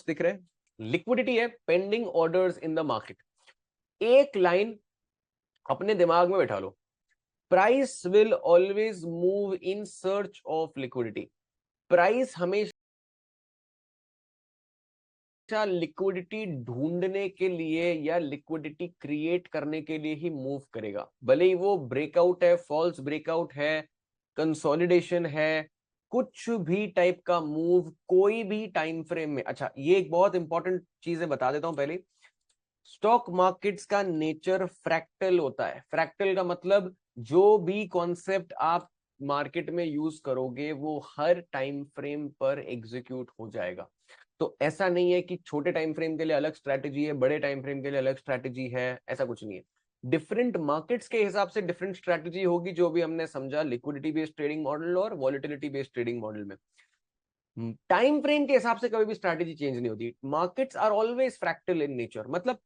Stocks दिख रहे हैं, लिक्विडिटी है, pending orders in the market. एक लाइन अपने दिमाग में बैठा लो, price will always move in search of liquidity. Price हमेशा लिक्विडिटी ढूंढने के लिए या लिक्विडिटी क्रिएट करने के लिए ही मूव करेगा, भले ही वो ब्रेकआउट है, फॉल्स ब्रेकआउट है, कंसोलिडेशन है, कुछ भी टाइप का मूव कोई भी टाइम फ्रेम में। अच्छा, ये एक बहुत इंपॉर्टेंट चीजें बता देता हूं पहले। स्टॉक मार्केट्स का नेचर फ्रैक्टल होता है। फ्रैक्टल का मतलब जो भी कॉन्सेप्ट आप मार्केट में यूज करोगे वो हर टाइम फ्रेम पर एग्जीक्यूट हो जाएगा। तो ऐसा नहीं है कि छोटे टाइम फ्रेम के लिए अलग स्ट्रैटेजी है, बड़े टाइम फ्रेम के लिए अलग स्ट्रैटेजी है, ऐसा कुछ नहीं है। डिफरेंट मार्केट्स के हिसाब से डिफरेंट स्ट्रैटेजी होगी, जो भी हमने समझा लिक्विडिटी बेस्ड ट्रेडिंग मॉडल और वॉलिटिलिटी बेस्ड ट्रेडिंग मॉडल में। टाइम फ्रेम के हिसाब से कभी भी स्ट्रैटेजी चेंज नहीं होती। Markets are always fractal in nature, मतलब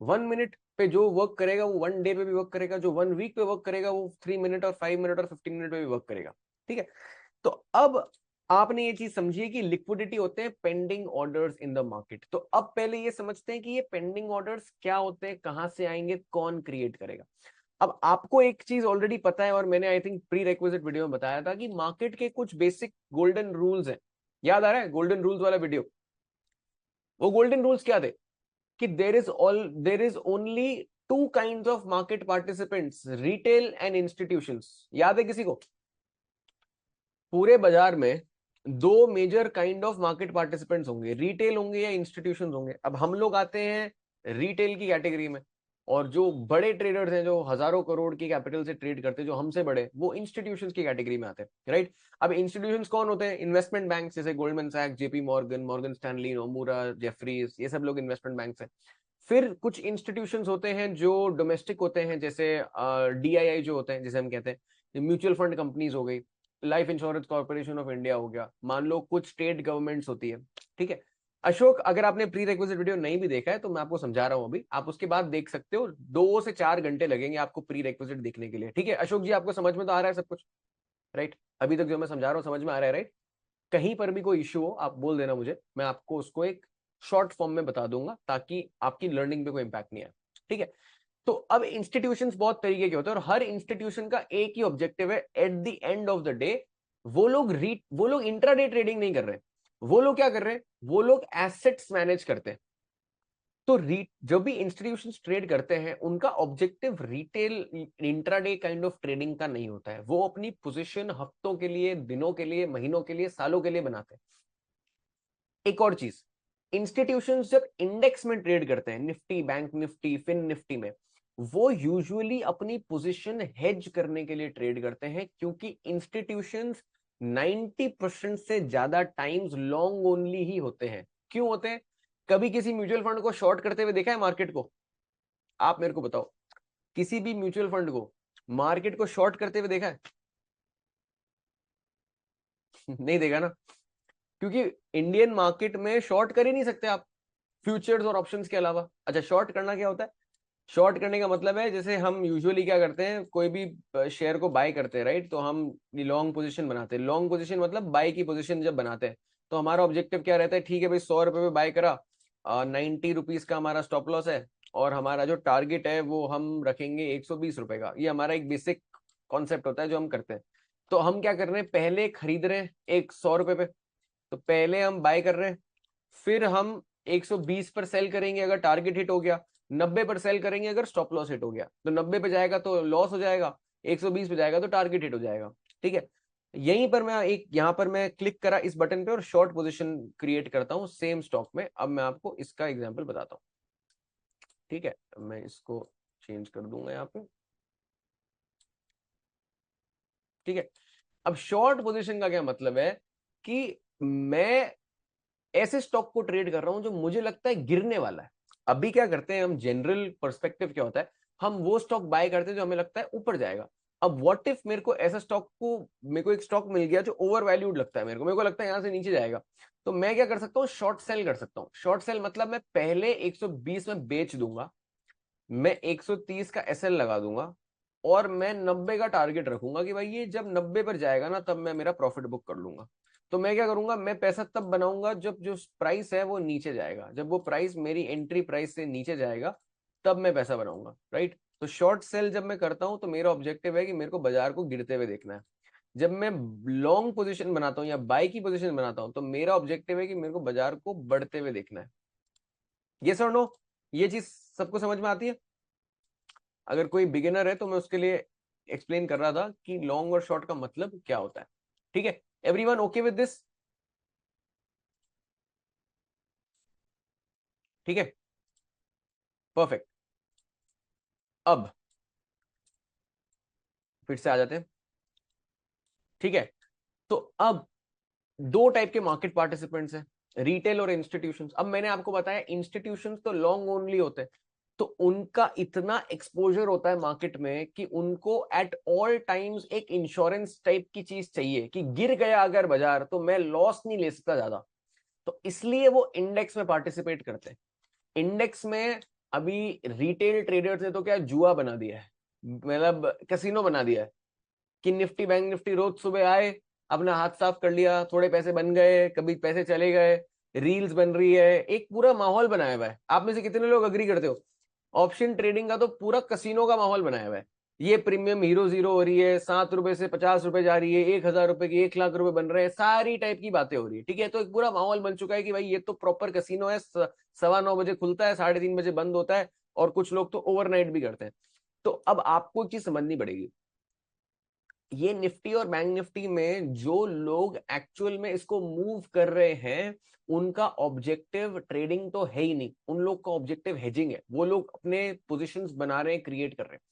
1 मिनट पे जो वर्क करेगा वो 1 डे पे भी वर्क करेगा, जो 1 वीक पे वर्क करेगा वो 3 मिनट और 5 मिनट और 15 मिनट पे भी वर्क करेगा। ठीक है, तो अब आपने ये चीज समझिए कि लिक्विडिटी होते हैं pending orders in the market. तो अब पहले ये समझते हैं कि ये पेंडिंग ऑर्डर्स क्या होते हैं, कहां से आएंगे, कौन क्रिएट करेगा। अब आपको एक चीज ऑलरेडी पता है और मैंने I think pre requisite video में बताया था कि मार्केट के कुछ बेसिक गोल्डन रूल्स हैं। याद आ रहा है गोल्डन रूल्स वाला वीडियो? वो गोल्डन रूल्स क्या थे कि there is only two kind of market participants, retail and institutions. याद है किसी को? पूरे बाजार में दो major kind of market participants होंगे, रिटेल होंगे या इंस्टीट्यूशंस होंगे। अब हम लोग आते हैं रिटेल की कैटेगरी में, और जो बड़े ट्रेडर्स हैं जो हजारों करोड़ की कैपिटल से ट्रेड करते हैं, जो हमसे बड़े, वो इंस्टीट्यूशंस की कैटेगरी में आते हैं, राइट। अब इंस्टीट्यूशंस कौन होते हैं? इन्वेस्टमेंट बैंक, जैसे गोल्डमैन सैक्स, JP Morgan, Morgan Stanley, Nomura, Jefferies, ये सब लोग इन्वेस्टमेंट बैंक हैं। फिर कुछ इंस्टीट्यूशंस होते हैं जो डोमेस्टिक होते हैं, जैसे डीआईआई जो होते हैं, जैसे हम कहते हैं म्यूचुअल फंड कंपनीज हो गई, life insurance corporation of India हो गया, मान लो कुछ स्टेट गवर्नमेंट्स होती है। ठीक है अशोक, अगर आपने प्री रिक्विजिट वीडियो नहीं भी देखा है तो मैं आपको समझा रहा हूं अभी, आप उसके बाद देख सकते हो। 2 से 4 घंटे लगेंगे आपको प्री रिक्विजिट देखने के लिए। ठीक है अशोक जी, आपको समझ में तो आ रहा है सब कुछ, राइट? अभी तक जो मैं समझा रहा हूँ समझ में आ रहा है, राइट? कहीं पर भी कोई इश्यू हो आप बोल देना मुझे, मैं आपको उसको एक शॉर्ट फॉर्म में बता दूंगा ताकि आपकी लर्निंग पे कोई इंपैक्ट नहीं आए। ठीक है, तो अब इंस्टीट्यूशंस बहुत तरीके के होते हैं और हर इंस्टीट्यूशन का एक ही ऑब्जेक्टिव है, at the end of the day वो लोग इंट्राडे ट्रेडिंग नहीं कर रहे। वो लोग क्या कर रहे हैं? वो लोग एसेट्स मैनेज करते हैं। तो जब भी इंस्टीट्यूशंस ट्रेड करते हैं उनका objective retail intraday kind of trading का नहीं होता है। वो अपनी पोजीशन हफ्तों के लिए, दिनों के लिए, महीनों के लिए, सालों के लिए बनाते हैं। एक और चीज, इंस्टीट्यूशंस जब इंडेक्स में ट्रेड करते हैं, निफ्टी, बैंक निफ्टी, फिन निफ्टी में, वो यूजुअली अपनी पोजीशन हेज करने के लिए ट्रेड करते हैं, क्योंकि इंस्टीट्यूशंस 90% से ज्यादा टाइम्स लॉन्ग ओनली ही होते हैं। क्यों होते हैं? कभी किसी म्यूचुअल फंड को शॉर्ट करते हुए देखा है मार्केट को? आप मेरे को बताओ, किसी भी म्यूचुअल फंड को मार्केट को शॉर्ट करते हुए देखा है? नहीं देखा ना, क्योंकि इंडियन मार्केट में शॉर्ट कर ही नहीं सकते आप फ्यूचर्स और ऑप्शंस के अलावा। अच्छा, शॉर्ट करना क्या होता है? शॉर्ट करने का मतलब है, जैसे हम यूजुअली क्या करते हैं, कोई भी शेयर को बाय करते हैं, राइट, तो हम लॉन्ग पोजीशन बनाते हैं। लॉन्ग पोजीशन मतलब बाय की पोजीशन जब बनाते हैं तो हमारा ऑब्जेक्टिव क्या रहता है? ठीक है भाई, 100 रुपए में बाय करा, 90 रुपीज का हमारा स्टॉप लॉस है, और हमारा जो टारगेट है वो हम रखेंगे 120 रुपए का। ये हमारा एक बेसिक कॉन्सेप्ट होता है जो हम करते हैं। तो हम क्या कर रहे हैं, पहले खरीद रहे हैं एक 100 रुपए पे, तो पहले हम बाय कर रहे हैं, फिर हम 120 पर सेल करेंगे अगर टारगेट हिट हो गया, 90 पर सेल करेंगे अगर स्टॉप लॉस हिट हो गया। तो 90 पे जाएगा तो लॉस हो जाएगा, 120 पे जाएगा तो टारगेट हिट हो जाएगा। ठीक है, यहीं पर मैं एक, यहां पर मैं क्लिक करा इस बटन पे और शॉर्ट पोजीशन क्रिएट करता हूं सेम स्टॉक में। अब मैं आपको इसका एग्जांपल बताता हूं। ठीक है, मैं इसको चेंज कर दूंगा यहाँ पे। ठीक है, अब शॉर्ट पोजीशन का क्या मतलब है कि मैं ऐसे स्टॉक को ट्रेड कर रहा हूं जो मुझे लगता है गिरने वाला है। अभी क्या करते हैं हम, जनरल पर्सपेक्टिव क्या होता है, हम वो स्टॉक बाय करते हैं जो हमें लगता है ऊपर जाएगा। अब व्हाट इफ मेरे को ऐसा स्टॉक को, मेरे को एक स्टॉक मिल गया जो ओवर वैल्यूड लगता है, मेरे को लगता है यहां से नीचे जाएगा, तो मैं क्या कर सकता हूँ? शॉर्ट सेल कर सकता हूँ। शॉर्ट सेल मतलब मैं पहले 120 में बेच दूंगा, मैं 130 का एसएल लगा दूंगा, और मैं 90 का टारगेट रखूंगा कि भाई ये जब 90 पर जाएगा ना तब मैं मेरा प्रॉफिट बुक कर लूंगा। तो मैं क्या करूंगा, मैं पैसा तब बनाऊंगा जब जो प्राइस है वो नीचे जाएगा, जब वो प्राइस मेरी एंट्री प्राइस से नीचे जाएगा तब मैं पैसा बनाऊंगा, राइट। तो शॉर्ट सेल जब मैं करता हूं तो मेरा ऑब्जेक्टिव है कि मेरे को बाजार को गिरते हुए देखना है। जब मैं लॉन्ग पोजीशन बनाता हूँ या बाय की पोजीशन बनाता हूँ तो मेरा ऑब्जेक्टिव है कि मेरे को बाजार को बढ़ते हुए देखना है। यस और नो, ये चीज सबको समझ में आती है? अगर कोई बिगिनर है तो मैं उसके लिए एक्सप्लेन कर रहा था कि लॉन्ग और शॉर्ट का मतलब क्या होता है। ठीक है, एवरीवन ओके विद दिस? ठीक है, परफेक्ट। अब फिर से आ जाते हैं। ठीक है, तो अब दो टाइप के मार्केट पार्टिसिपेंट्स हैं, रिटेल और इंस्टीट्यूशंस। अब मैंने आपको बताया इंस्टीट्यूशंस तो लॉन्ग ओनली होते हैं, तो उनका इतना एक्सपोजर होता है मार्केट में कि उनको एट ऑल टाइम्स एक इंश्योरेंस टाइप की चीज चाहिए कि गिर गया अगर बाजार तो मैं लॉस नहीं ले सकता ज्यादा, तो इसलिए वो इंडेक्स में पार्टिसिपेट करते हैं। इंडेक्स में अभी रिटेल ट्रेडर्स ने तो क्या जुआ बना दिया है, मतलब कैसीनो बना दिया है कि निफ्टी बैंक निफ्टी रोज सुबह आए, अपना हाथ साफ कर लिया, थोड़े पैसे बन गए, कभी पैसे चले गए, रील्स बन रही है, एक पूरा माहौल बनाया हुआ है। आप में से कितने लोग अग्री करते हो? ऑप्शन ट्रेडिंग का तो पूरा कसीनो का माहौल बनाया हुआ है। ये प्रीमियम हीरो जीरो हो रही है, 7 रुपए से 50 रुपए जा रही है, 1,000 रुपए की 1 लाख रुपए बन रहे हैं, सारी टाइप की बातें हो रही है। ठीक है, तो एक पूरा माहौल बन चुका है कि भाई ये तो प्रॉपर कसीनो है, 9:15 बजे खुलता है, 3:30 बजे बंद होता है, और कुछ लोग तो ओवरनाइट भी करते हैं। तो अब आपको एक चीज समझनी पड़ेगी, ये निफ्टी और बैंक निफ्टी में जो लोग एक्चुअल में इसको मूव कर रहे हैं उनका ऑब्जेक्टिव ट्रेडिंग तो है ही नहीं, उन लोग का ऑब्जेक्टिव हेजिंग है। वो लोग अपने पोजीशंस बना रहे हैं, क्रिएट कर रहे हैं।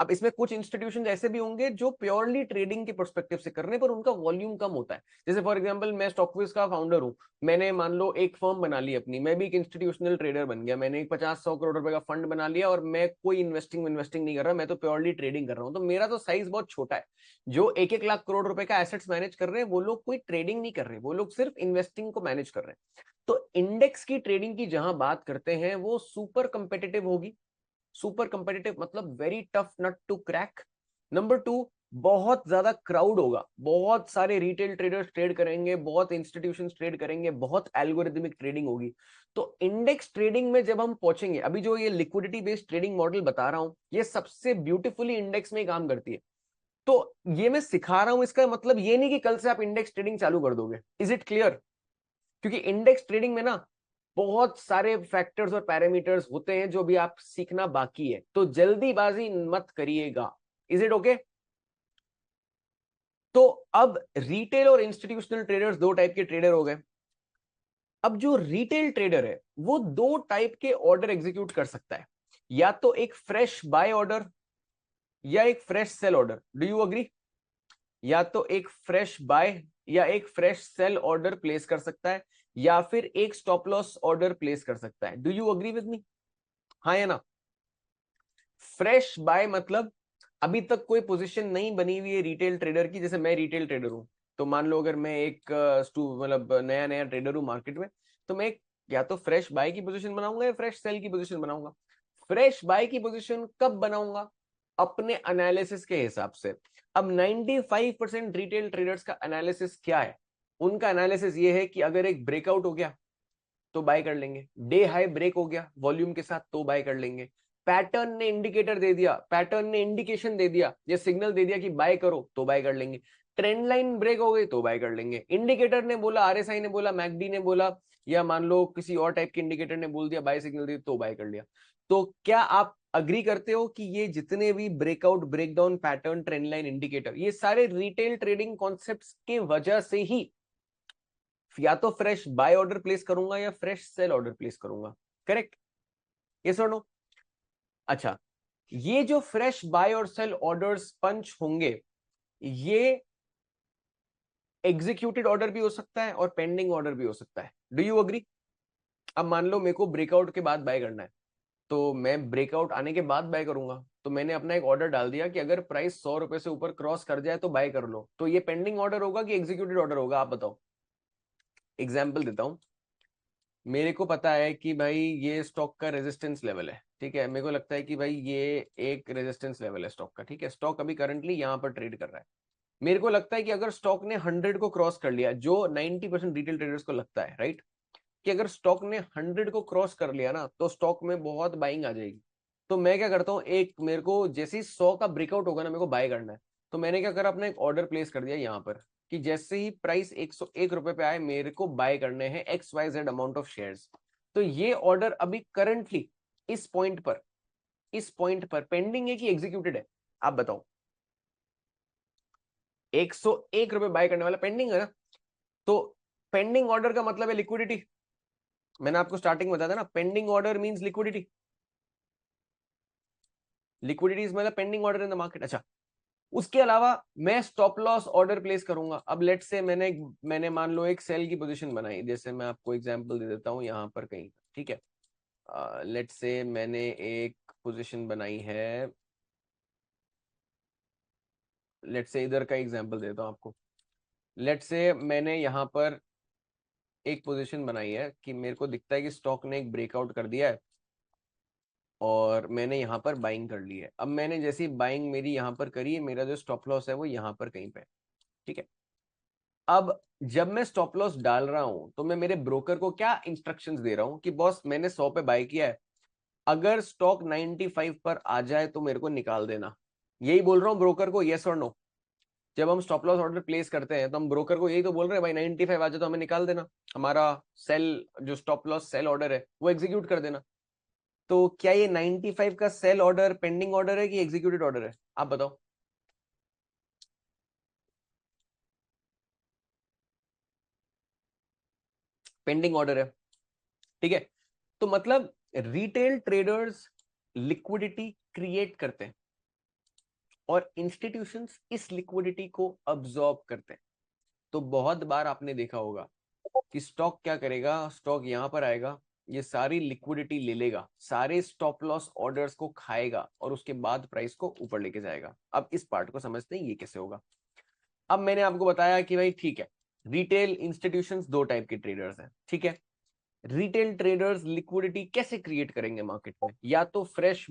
अब इसमें कुछ इंस्टीट्यूशन ऐसे भी होंगे जो प्योरली ट्रेडिंग के पर्सपेक्टिव से कर रहे हैं, पर उनका वॉल्यूम कम होता है। जैसे फॉर एग्जांपल मैं स्टॉकविज का फाउंडर हूं, मैंने मान लो एक फर्म बना ली अपनी, मैं भी एक इंस्टीट्यूशनल ट्रेडर बन गया, मैंने एक 50-100 करोड़ रुपए का फंड बना लिया और मैं कोई इन्वेस्टिंग इन्वेस्टिंग नहीं कर रहा, मैं तो प्योरली ट्रेडिंग कर रहा हूं, तो मेरा तो साइज बहुत छोटा है। जो 1-1 लाख करोड़ रुपए का एसेट्स मैनेज कर रहे हैं वो लोग कोई ट्रेडिंग नहीं कर रहे, वो लोग सिर्फ इन्वेस्टिंग को मैनेज कर रहे हैं। तो इंडेक्स की ट्रेडिंग की जहां बात करते हैं वो सुपर कंपेटिटिव होगी। सुपर कंपेटिटिव मतलब very tough nut to crack. Number two, बहुत ज्यादा क्राउड होगा, बहुत सारे रिटेल ट्रेडर्स ट्रेड करेंगे, बहुत इंस्टीट्यूशंस ट्रेड करेंगे, बहुत एल्गोरिथमिक ट्रेडिंग होगी। तो इंडेक्स ट्रेडिंग में जब हम पहुंचेंगे, अभी जो ये लिक्विडिटी बेस्ड ट्रेडिंग मॉडल बता रहा हूं ये सबसे ब्यूटीफुली इंडेक्स में काम करती है। तो ये मैं सिखा रहा हूं, इसका मतलब ये नहीं कि कल से आप इंडेक्स ट्रेडिंग चालू कर दोगे। Is it clear? क्योंकि इंडेक्स ट्रेडिंग में ना बहुत सारे फैक्टर्स और पैरामीटर्स होते हैं जो भी आप सीखना बाकी है, तो जल्दीबाजी मत करिएगा। Is it okay? तो अब रिटेल और इंस्टीट्यूशनल ट्रेडर्स दो टाइप के ट्रेडर हो गए। अब जो रिटेल ट्रेडर है वो दो टाइप के ऑर्डर एग्जीक्यूट कर सकता है, या तो एक फ्रेश बाय ऑर्डर या एक fresh sell order. Do you agree? या तो एक फ्रेश बाय या एक फ्रेश सेल ऑर्डर प्लेस कर सकता है, या फिर एक स्टॉप लॉस ऑर्डर प्लेस कर सकता है। Do you agree with me? हाँ या ना? फ्रेश बाय मतलब अभी तक कोई पोजीशन नहीं बनी हुई है रिटेल ट्रेडर की, जैसे मैं रिटेल ट्रेडर हूं, तो मान लो अगर मैं एक मतलब नया नया ट्रेडर हूं मार्केट में, तो मैं या तो फ्रेश बाय की पोजीशन बनाऊंगा या फ्रेश सेल की पोजीशन बनाऊंगा। फ्रेश बाय की पोजीशन कब बनाऊंगा? अपने एनालिसिस के हिसाब से। अब 95% रिटेल ट्रेडर्स का एनालिसिस क्या है? उनका एनालिसिस ये है कि अगर एक ब्रेकआउट हो गया तो बाय कर लेंगे, डे हाई ब्रेक हो गया वॉल्यूम के साथ तो बाय कर लेंगे, पैटर्न ने इंडिकेटर दे दिया, पैटर्न ने इंडिकेशन दे दिया, ये सिग्नल दे दिया कि बाय करो तो बाय कर लेंगे, ट्रेंड लाइन ब्रेक हो गई तो बाय कर लेंगे, इंडिकेटर ने बोला, आरएसआई ने बोला, मैकडी ने बोला, या मान लो किसी और टाइप के इंडिकेटर ने बोल दिया बाय सिग्नल दी तो बाय कर लिया। तो क्या आप अग्री करते हो कि ये जितने भी breakout breakdown pattern trend line indicator ये सारे रिटेल ट्रेडिंग कॉन्सेप्ट्स के वजह से ही या तो फ्रेश बाय ऑर्डर प्लेस करूंगा या फ्रेश सेल ऑर्डर प्लेस करूंगा? करेक्ट? यस और नो? अच्छा, ये जो फ्रेश बाय और सेल ऑर्डर्स पंच होंगे ये एग्जीक्यूटेड ऑर्डर भी हो सकता है और पेंडिंग ऑर्डर भी हो सकता है। Do you agree? अब मान लो मेरे को ब्रेकआउट के बाद बाय करना है, तो मैं ब्रेकआउट आने के बाद बाय करूंगा, तो मैंने अपना एक ऑर्डर डाल दिया कि अगर प्राइस 100 रुपए से ऊपर क्रॉस कर जाए तो बाय कर लो, तो ये पेंडिंग ऑर्डर होगा कि एग्जीक्यूटेड ऑर्डर होगा? आप बताओ। एग्जाम्पल देता हूं, मेरे को पता है कि भाई ये स्टॉक का रेजिस्टेंस लेवल है, ठीक है, मेरे को लगता है कि भाई ये एक रेजिस्टेंस लेवल है स्टॉक का, ठीक है, स्टॉक अभी करंटली यहाँ पर ट्रेड कर रहा है, मेरे को लगता है कि अगर स्टॉक ने 100 को क्रॉस कर लिया, जो 90% रिटेल ट्रेडर्स को लगता है, राइट, कि अगर स्टॉक ने 100 को क्रॉस कर लिया ना तो स्टॉक में बहुत बाइंग आ जाएगी। तो मैं क्या करता हूँ, एक मेरे को जैसे ही 100 का ब्रेकआउट होगा ना, मेरे को बाय करना है, तो मैंने क्या करा, अपना एक ऑर्डर प्लेस कर दिया यहाँ पर कि जैसे ही प्राइस 101 रुपए पे आए मेरे को बाय करने हैं XYZ अमाउंट ऑफ शेयर्स। तो ये ऑर्डर अभी करंटली इस पॉइंट पर पेंडिंग है कि एग्जीक्यूटेड है, आप बताओ। 101 रुपए बाय करने वाला पेंडिंग है ना, तो पेंडिंग ऑर्डर का मतलब है लिक्विडिटी। मैंने आपको स्टार्टिंग में बताया था ना, pending order means liquidity. Liquidity is मतलब pending order in the market. अच्छा, उसके अलावा मैं स्टॉप लॉस ऑर्डर प्लेस करूंगा। अब लेट से मैंने मान लो एक सेल की पोजीशन बनाई, जैसे मैं आपको एग्जांपल दे देता हूं यहाँ पर कहीं, ठीक है। लेट से मैंने एक पोजीशन बनाई है, लेट से इधर का एग्जांपल देता हूं आपको। लेट से मैंने यहाँ पर एक पोजीशन बनाई है कि मेरे को दिखता है कि स्टॉक ने एक ब्रेकआउट कर दिया है और मैंने यहाँ पर बाइंग कर ली है। अब मैंने जैसी बाइंग मेरी यहाँ पर करी है, मेरा जो स्टॉप लॉस है वो यहाँ पर कहीं पे है, ठीक है। अब जब मैं स्टॉप लॉस डाल रहा हूं तो मैं मेरे ब्रोकर को क्या इंस्ट्रक्शंस दे रहा हूं कि बॉस मैंने 100 पे बाय किया है, अगर स्टॉक 95 पर आ जाए तो मेरे को निकाल देना। यही बोल रहा हूं ब्रोकर को, यस और नो। जब हम स्टॉप लॉस ऑर्डर प्लेस करते हैं तो हम ब्रोकर को यही तो बोल रहे हैं, भाई 95 आ जाए तो हमें निकाल देना, हमारा सेल जो स्टॉप लॉस सेल ऑर्डर है वो एग्जीक्यूट कर देना। तो क्या ये 95 का सेल ऑर्डर पेंडिंग ऑर्डर है कि एग्जीक्यूटेड ऑर्डर है, आप बताओ। पेंडिंग ऑर्डर है, ठीक है। तो मतलब रिटेल ट्रेडर्स लिक्विडिटी क्रिएट करते हैं और इंस्टीट्यूशंस इस लिक्विडिटी को अब्सॉर्ब करते हैं। तो बहुत बार आपने देखा होगा कि स्टॉक क्या करेगा, स्टॉक यहां पर आएगा, ये सारी लिक्विडिटी ले लेगा, सारे स्टॉप लॉस ऑर्डर्स को खाएगा और उसके बाद प्राइस को ऊपर लेके जाएगा। अब इस पार्ट को समझते हैं ये कैसे होगा। अब मैंने आपको बताया कि भाई ठीक है, रिटेल इंस्टीट्यूशंस दो टाइप के ट्रेडर्स हैं, ठीक है। रिटेल ट्रेडर्स लिक्विडिटी कैसे क्रिएट करेंगे मार्केट में, या तो फ्रेश